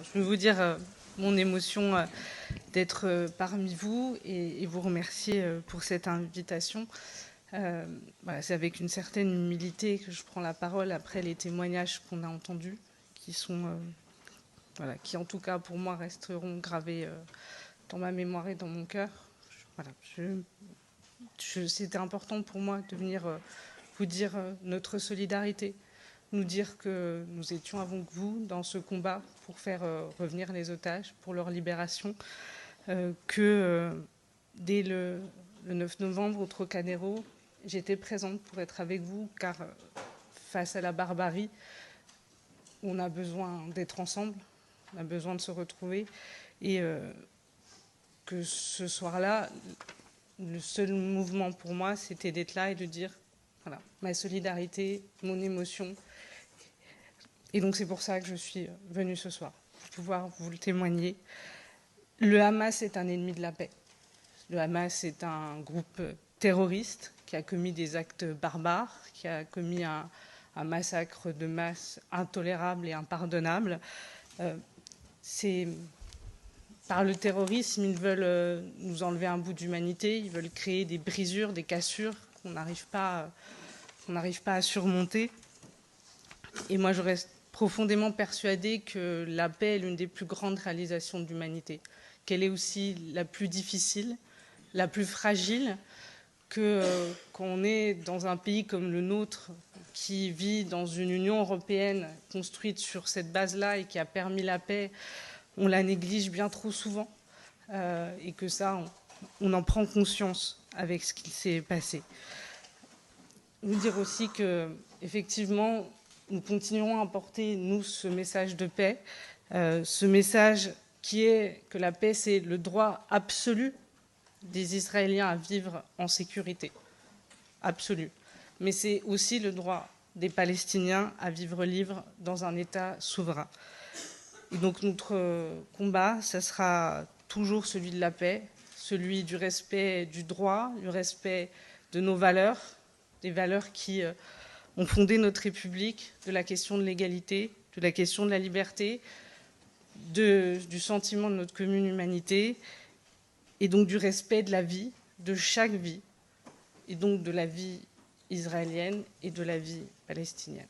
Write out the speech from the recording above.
Je veux vous dire mon émotion d'être parmi vous et vous remercier pour cette invitation. Voilà, c'est avec une certaine humilité que je prends la parole après les témoignages qu'on a entendus, qui sont, voilà, qui en tout cas pour moi resteront gravés dans ma mémoire et dans mon cœur. Voilà, c'était important pour moi de venir vous dire notre solidarité, nous dire que nous étions avec vous dans ce combat pour faire revenir les otages, pour leur libération, que dès le 9 novembre au Trocadéro, j'étais présente pour être avec vous, car face à la barbarie, on a besoin d'être ensemble, on a besoin de se retrouver, et que ce soir-là, le seul mouvement pour moi, c'était d'être là et de dire, voilà, ma solidarité, mon émotion. Et donc c'est pour ça que je suis venue ce soir, pour pouvoir vous le témoigner. Le Hamas est un ennemi de la paix. Le Hamas est un groupe terroriste qui a commis des actes barbares, qui a commis un massacre de masse intolérable et impardonnable. Par le terrorisme, ils veulent nous enlever un bout d'humanité, ils veulent créer des brisures, des cassures qu'on n'arrive pas à surmonter. Et moi, je reste profondément persuadée que la paix est l'une des plus grandes réalisations de l'humanité, qu'elle est aussi la plus difficile, la plus fragile, que quand on est dans un pays comme le nôtre, qui vit dans une Union européenne construite sur cette base-là et qui a permis la paix, on la néglige bien trop souvent, et que ça, on en prend conscience avec ce qui s'est passé. Vous dire aussi que, effectivement, nous continuerons à porter, nous, ce message de paix, ce message qui est que la paix, c'est le droit absolu des Israéliens à vivre en sécurité, absolu. Mais c'est aussi le droit des Palestiniens à vivre libres dans un État souverain. Et donc notre combat, ça sera toujours celui de la paix, celui du respect du droit, du respect de nos valeurs, des valeurs qui ont fondé notre République, de la question de l'égalité, de la question de la liberté, du sentiment de notre commune humanité, et donc du respect de la vie, de chaque vie, et donc de la vie israélienne et de la vie palestinienne.